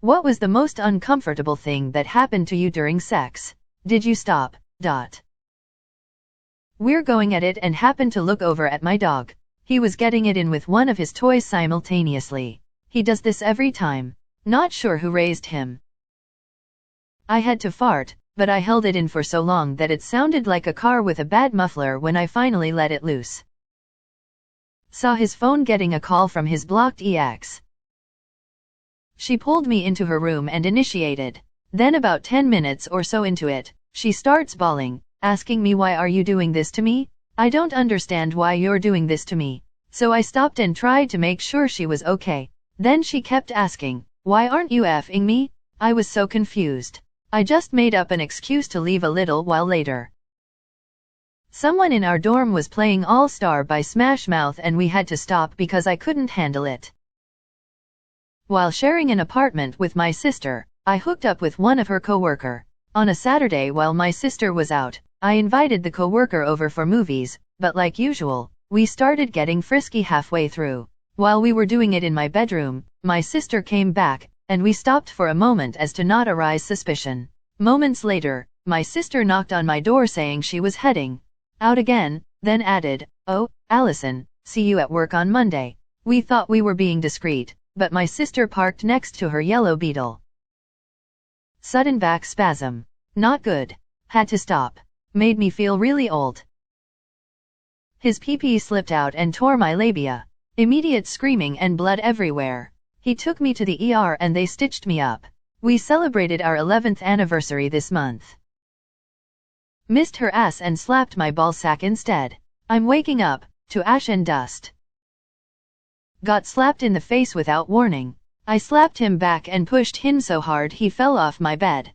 What was the most uncomfortable thing that happened to you during sex? Did you stop? We're going at it and happened to look over at my dog. He was getting it in with one of his toys simultaneously. He does this every time. Not sure who raised him. I had to fart, but I held it in for so long that it sounded like a car with a bad muffler when I finally let it loose. Saw his phone getting a call from his blocked ex. She pulled me into her room and initiated. Then about 10 minutes or so into it, she starts bawling, asking me, why are you doing this to me? I don't understand why you're doing this to me. So I stopped and tried to make sure she was okay. Then she kept asking, why aren't you effing me? I was so confused. I just made up an excuse to leave a little while later. Someone in our dorm was playing All Star by Smash Mouth and we had to stop because I couldn't handle it. While sharing an apartment with my sister, I hooked up with one of her coworker. On a Saturday while my sister was out, I invited the coworker over for movies, but like usual, we started getting frisky halfway through. While we were doing it in my bedroom, my sister came back, and we stopped for a moment as to not arouse suspicion. Moments later, my sister knocked on my door saying she was heading out again, then added, "Oh, Allison, see you at work on Monday." We thought we were being discreet, but my sister parked next to her yellow Beetle. Sudden back spasm. Not good. Had to stop. Made me feel really old. His pee-pee slipped out and tore my labia. Immediate screaming and blood everywhere. He took me to the ER and they stitched me up. We celebrated our 11th anniversary this month. Missed her ass and slapped my ballsack instead. I'm waking up to ash and dust. Got slapped in the face without warning. I slapped him back and pushed him so hard he fell off my bed.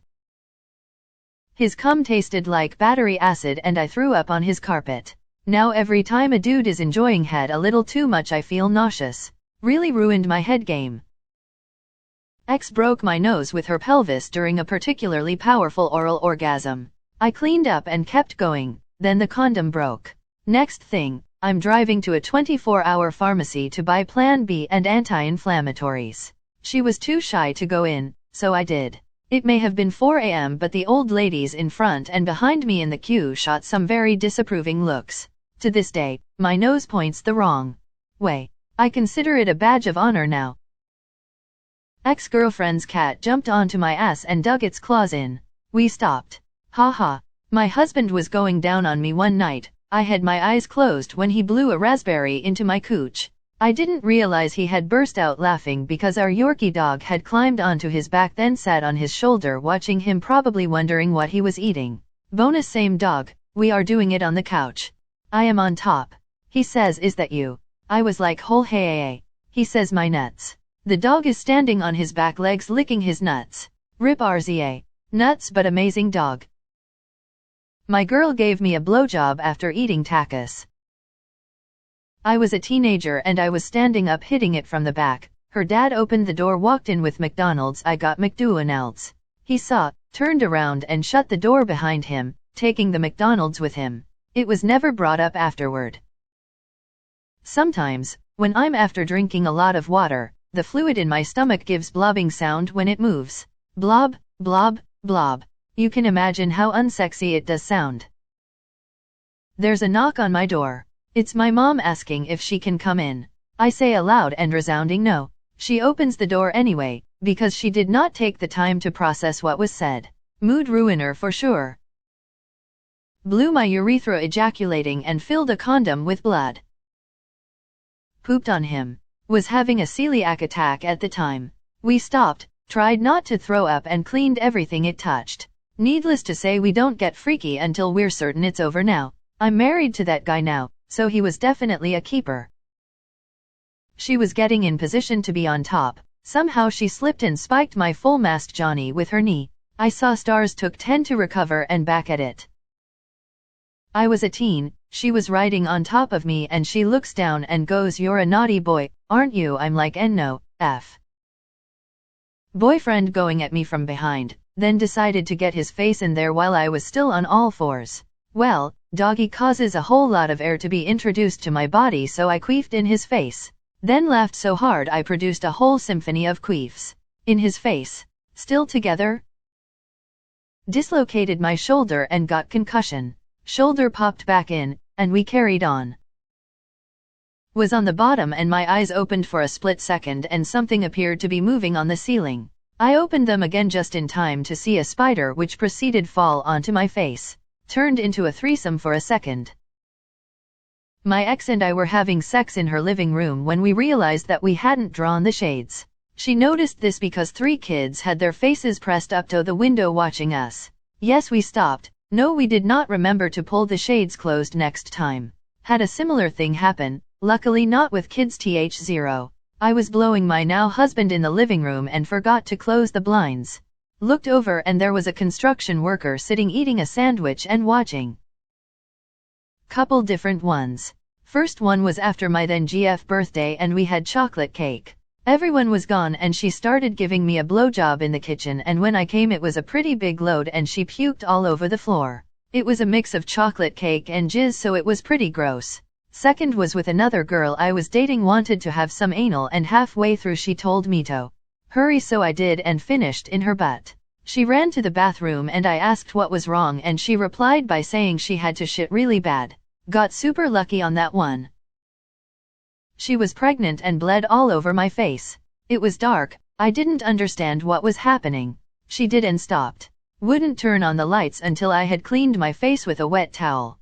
His cum tasted like battery acid and I threw up on his carpet. Now every time a dude is enjoying head a little too much I feel nauseous. Really ruined my head game. Ex broke my nose with her pelvis during a particularly powerful oral orgasm. I cleaned up and kept going, then the condom broke. Next thing, I'm driving to a 24-hour pharmacy to buy Plan B and anti-inflammatories. She was too shy to go in, so I did. It may have been 4 a.m. but the old ladies in front and behind me in the queue shot some very disapproving looks. To this day, my nose points the wrong way. I consider it a badge of honor now. Ex-girlfriend's cat jumped onto my ass and dug its claws in. We stopped. Haha. My husband was going down on me one night. I had my eyes closed when he blew a raspberry into my cooch. I didn't realize he had burst out laughing because our Yorkie dog had climbed onto his back then sat on his shoulder watching him probably wondering what he was eating. Bonus same dog, we are doing it on the couch. I am on top. He says, "Is that you?" I was like, "Hole hey." He says, "My nuts." The dog is standing on his back legs licking his nuts. Rip RZA. Nuts but amazing dog. My girl gave me a blowjob after eating tacos. I was a teenager and I was standing up hitting it from the back. Her dad opened the door, walked in with McDonald's. I got McDonald's. He saw, turned around and shut the door behind him, taking the McDonald's with him. It was never brought up afterward. Sometimes, when I'm after drinking a lot of water, the fluid in my stomach gives blobbing sound when it moves. Blob, blob, blob. You can imagine how unsexy it does sound. There's a knock on my door. It's my mom asking if she can come in. I say a loud and resounding no. She opens the door anyway, because she did not take the time to process what was said. Mood ruiner for sure. Blew my urethra ejaculating and filled a condom with blood. Pooped on him. Was having a celiac attack at the time. We stopped, tried not to throw up and cleaned everything it touched. Needless to say, we don't get freaky until we're certain it's over now. I'm married to that guy now, so he was definitely a keeper. She was getting in position to be on top. Somehow she slipped and spiked my full-mast Johnny with her knee. I saw stars, took 10 to recover and back at it. I was a teen, she was riding on top of me and she looks down and goes, "You're a naughty boy, aren't you?" I'm like, "No, F." Boyfriend going at me from behind, then decided to get his face in there while I was still on all fours. Well, doggy causes a whole lot of air to be introduced to my body, so I queefed in his face. Then laughed so hard I produced a whole symphony of queefs. In his face. Still together? Dislocated my shoulder and got concussion. Shoulder popped back in, and we carried on. Was on the bottom and my eyes opened for a split second and something appeared to be moving on the ceiling. I opened them again just in time to see a spider which proceeded fall onto my face. Turned into a threesome for a second. My ex and I were having sex in her living room when we realized that we hadn't drawn the shades. She noticed this because 3 kids had their faces pressed up to the window watching us. Yes, we stopped. No, we did not remember to pull the shades closed next time. Had a similar thing happen, luckily not with kids th0. I was blowing my now husband in the living room and forgot to close the blinds. Looked over and there was a construction worker sitting eating a sandwich and watching. Couple different ones. First one was after my then GF birthday and we had chocolate cake. Everyone was gone and she started giving me a blowjob in the kitchen, and when I came it was a pretty big load and she puked all over the floor. It was a mix of chocolate cake and jizz, so it was pretty gross. Second was with another girl I was dating, wanted to have some anal, and halfway through she told me to hurry, so I did and finished in her butt. She ran to the bathroom and I asked what was wrong and she replied by saying she had to shit really bad. Got super lucky on that one. She was pregnant and bled all over my face. It was dark, I didn't understand what was happening. She did and stopped. Wouldn't turn on the lights until I had cleaned my face with a wet towel.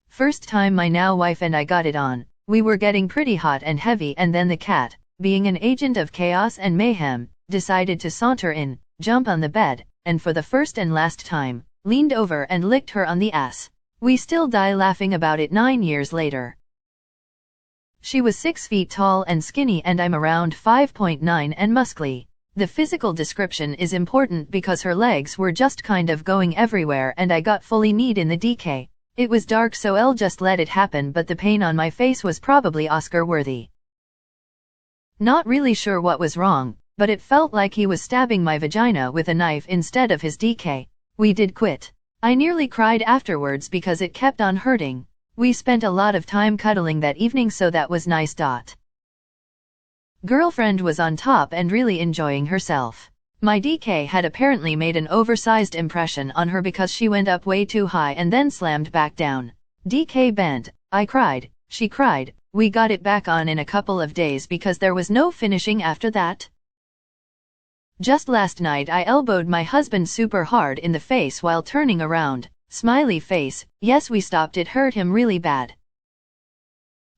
First time my now wife and I got it on, we were getting pretty hot and heavy, and then the cat, being an agent of chaos and mayhem, decided to saunter in, jump on the bed, and for the first and last time, leaned over and licked her on the ass. We still die laughing about it 9 years later. She was 6 feet tall and skinny and I'm around 5.9 and muscly. The physical description is important because her legs were just kind of going everywhere and I got fully kneed in the DK. It was dark so I'll just let it happen, but the pain on my face was probably Oscar worthy. Not really sure what was wrong, but it felt like he was stabbing my vagina with a knife instead of his DK. We did quit. I nearly cried afterwards because it kept on hurting. We spent a lot of time cuddling that evening, so that was nice. Girlfriend was on top and really enjoying herself. My DK had apparently made an oversized impression on her because she went up way too high and then slammed back down. DK bent. I cried. She cried. We got it back on in a couple of days because there was no finishing after that. Just last night I elbowed my husband super hard in the face while turning around. Smiley face. Yes, we stopped, it hurt him really bad.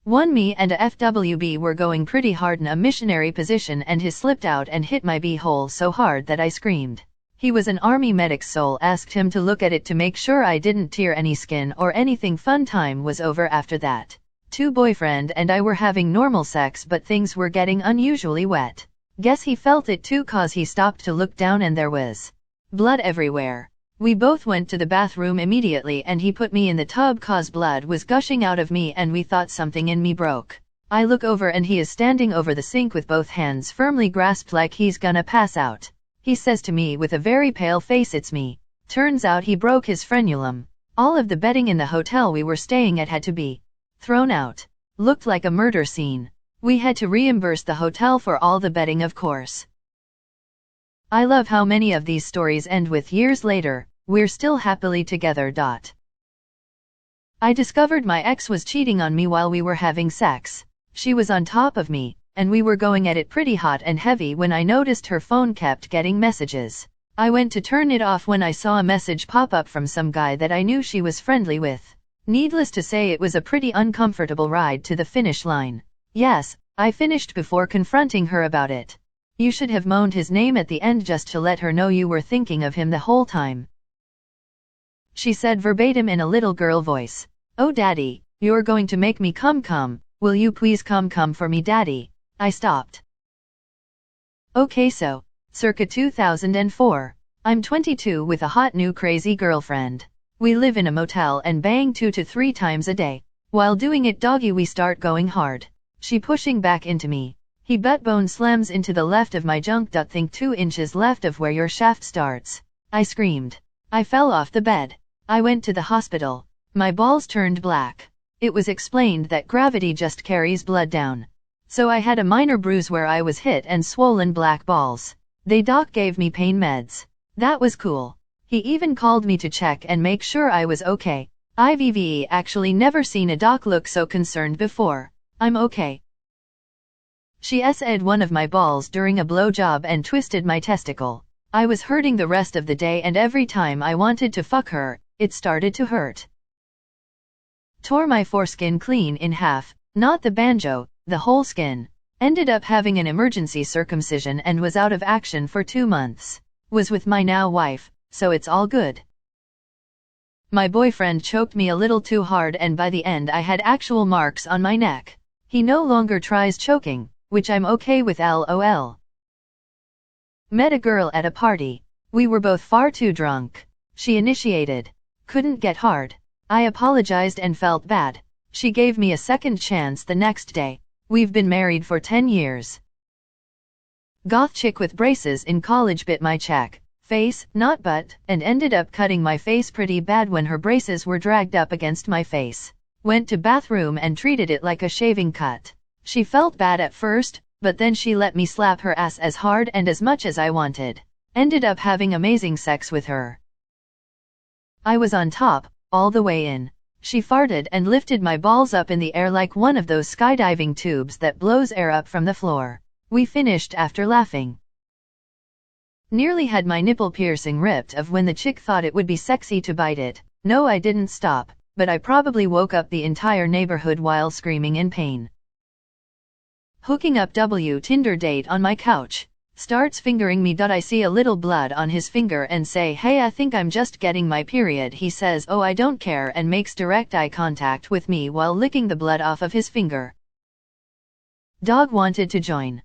Me and a FWB were going pretty hard in a missionary position and he slipped out and hit my b-hole so hard that I screamed. He was an army medic, soul asked him to look at it to make sure I didn't tear any skin or anything. Fun time was over after that. Boyfriend and I were having normal sex, but things were getting unusually wet. Guess he felt it too cause he stopped to look down and there was blood everywhere. We both went to the bathroom immediately and he put me in the tub cause blood was gushing out of me and we thought something in me broke. I look over and he is standing over the sink with both hands firmly grasped like he's gonna pass out. He says to me with a very pale face, "It's me." Turns out he broke his frenulum. All of the bedding in the hotel we were staying at had to be thrown out. Looked like a murder scene. We had to reimburse the hotel for all the bedding, of course. I love how many of these stories end with "years later, we're still happily together." I discovered my ex was cheating on me while we were having sex. She was on top of me, and we were going at it pretty hot and heavy when I noticed her phone kept getting messages. I went to turn it off when I saw a message pop up from some guy that I knew she was friendly with. Needless to say, it was a pretty uncomfortable ride to the finish line. Yes, I finished before confronting her about it. You should have moaned his name at the end just to let her know you were thinking of him the whole time. She said verbatim in a little girl voice, "Oh daddy, you're going to make me come. Will you please come for me, daddy?" I stopped. Okay, so, circa 2004. I'm 22 with a hot new crazy girlfriend. We live in a motel and bang 2 to 3 times a day. While doing it, doggy, we start going hard. She pushing back into me. He butt bone slams into the left of my junk. Think 2 inches left of where your shaft starts. I screamed. I fell off the bed. I went to the hospital. My balls turned black. It was explained that gravity just carries blood down. so I had a minor bruise where I was hit and swollen black balls. They doc gave me pain meds. That was cool. He even called me to check and make sure I was okay. I've actually never seen a doc look so concerned before. I'm okay. She SA'd one of my balls during a blowjob and twisted my testicle. I was hurting the rest of the day, and every time I wanted to fuck her, it started to hurt. Tore my foreskin clean in half, not the banjo, the whole skin. Ended up having an emergency circumcision and was out of action for 2 months. Was with my now wife, so it's all good. My boyfriend choked me a little too hard, and by the end I had actual marks on my neck. He no longer tries choking, which I'm okay with, lol. Met a girl at a party. We were both far too drunk. She initiated. Couldn't get hard. I apologized and felt bad. She gave me a second chance the next day. We've been married for 10 years. Goth chick with braces in college bit my cheek, face, not butt, and ended up cutting my face pretty bad when her braces were dragged up against my face. Went to bathroom and treated it like a shaving cut. She felt bad at first, but then she let me slap her ass as hard and as much as I wanted. Ended up having amazing sex with her. I was on top, all the way in. She farted and lifted my balls up in the air like one of those skydiving tubes that blows air up from the floor. We finished after laughing. Nearly had my nipple piercing ripped off when the chick thought it would be sexy to bite it. No, I didn't stop, but I probably woke up the entire neighborhood while screaming in pain. Hooking up Tinder date on my couch. Starts fingering me. I see a little blood on his finger and say, "Hey, I think I'm just getting my period." He says, "Oh, I don't care," and makes direct eye contact with me while licking the blood off of his finger. Dog wanted to join.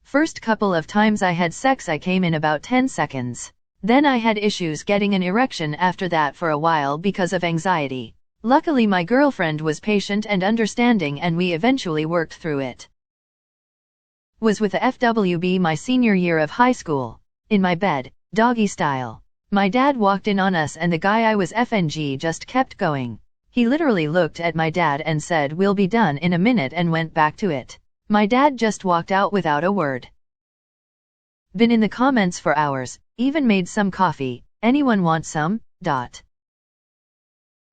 First couple of times I had sex, I came in about 10 seconds. Then I had issues getting an erection after that for a while because of anxiety. Luckily my girlfriend was patient and understanding, and we eventually worked through it. Was with a FWB my senior year of high school. In my bed, doggy style. My dad walked in on us and the guy I was FNG just kept going. He literally looked at my dad and said, "We'll be done in a minute," and went back to it. My dad just walked out without a word. Been in the comments for hours, even made some coffee. Anyone want some?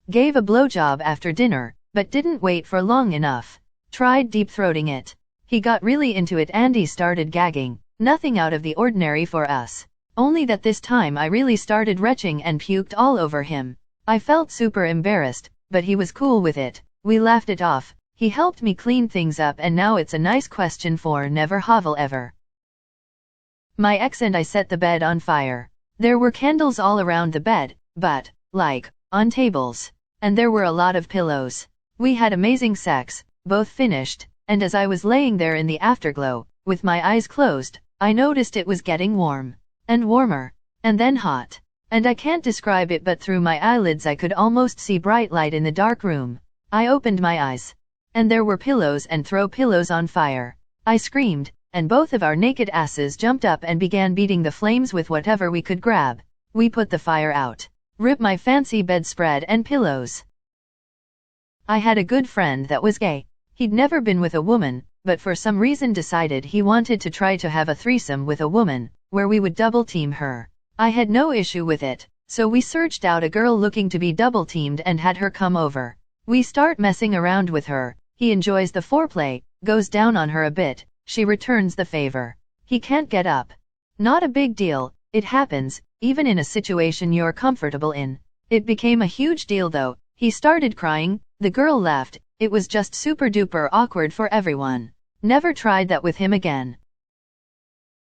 Gave a blowjob after dinner, but didn't wait for long enough. Tried deep-throating it. He got really into it and he started gagging. Nothing out of the ordinary for us. Only that this time I really started retching and puked all over him. I felt super embarrassed, but he was cool with it. We laughed it off. He helped me clean things up, and now it's a nice question for never havel ever. My ex and I set the bed on fire. There were candles all around the bed, but, like, on tables. And there were a lot of pillows. We had amazing sex, both finished, and as I was laying there in the afterglow, with my eyes closed, I noticed it was getting warm. And warmer. And then hot. And I can't describe it, but through my eyelids I could almost see bright light in the dark room. I opened my eyes. And there were pillows and throw pillows on fire. I screamed, and both of our naked asses jumped up and began beating the flames with whatever we could grab. We put the fire out. Rip my fancy bedspread and pillows. I had a good friend that was gay. He'd never been with a woman, but for some reason decided he wanted to try to have a threesome with a woman, where we would double team her. I had no issue with it, so we searched out a girl looking to be double teamed and had her come over. We start messing around with her. He enjoys the foreplay, goes down on her a bit, she returns the favor. He can't get up. Not a big deal, it happens, even in a situation you're comfortable in. It became a huge deal though. He started crying, the girl left, it was just super duper awkward for everyone. Never tried that with him again.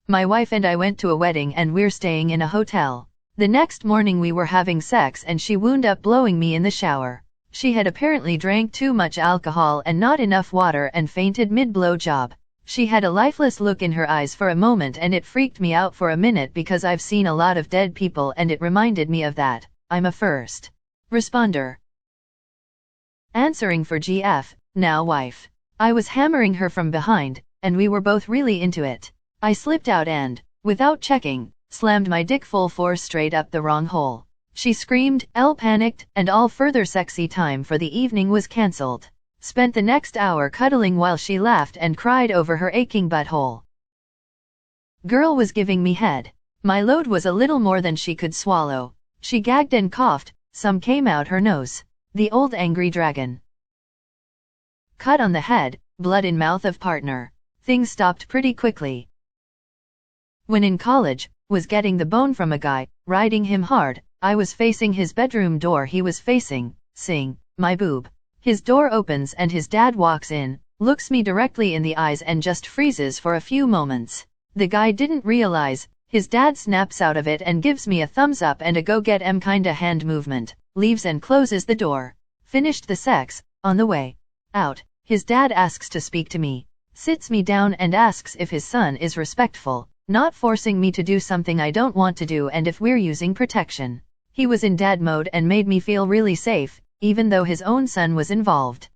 My wife and I went to a wedding and we're staying in a hotel. The next morning we were having sex and she wound up blowing me in the shower. She had apparently drank too much alcohol and not enough water and fainted mid-blow job. She had a lifeless look in her eyes for a moment and it freaked me out for a minute because I've seen a lot of dead people and it reminded me of that. I'm a first responder. Answering for GF, now wife. I was hammering her from behind, and we were both really into it. I slipped out and, without checking, slammed my dick full force straight up the wrong hole. She screamed, panicked, and all further sexy time for the evening was cancelled. Spent the next hour cuddling while she laughed and cried over her aching butthole. Girl was giving me head. My load was a little more than she could swallow. She gagged and coughed, some came out her nose. The old angry dragon. Cut on the head, blood in mouth of partner. Things stopped pretty quickly. When in college, was getting the bone from a guy, riding him hard. I was facing his bedroom door, he was facing, sing, my boob. His door opens and his dad walks in, looks me directly in the eyes and just freezes for a few moments. The guy didn't realize, his dad snaps out of it and gives me a thumbs up and a go get 'em kinda hand movement, leaves and closes the door. Finished the sex, on the way out, his dad asks to speak to me, sits me down and asks if his son is respectful, not forcing me to do something I don't want to do and if we're using protection. He was in dad mode and made me feel really safe, even though his own son was involved.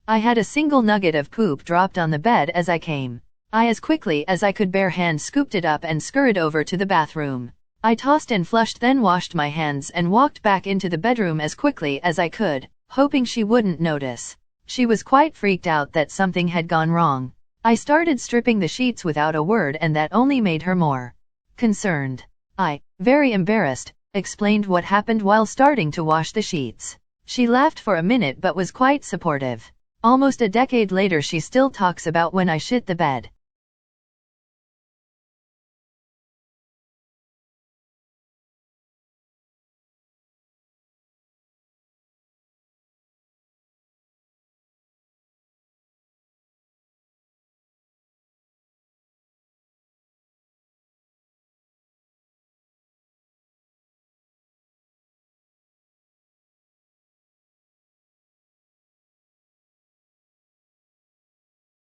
I had a single nugget of poop dropped on the bed as I came. I as quickly as I could bare hand scooped it up and scurried over to the bathroom. I tossed and flushed, then washed my hands and walked back into the bedroom as quickly as I could, hoping she wouldn't notice. She was quite freaked out that something had gone wrong. I started stripping the sheets without a word and that only made her more concerned. I, very embarrassed, explained what happened while starting to wash the sheets. She laughed for a minute but was quite supportive. Almost a decade later she still talks about when I shit the bed.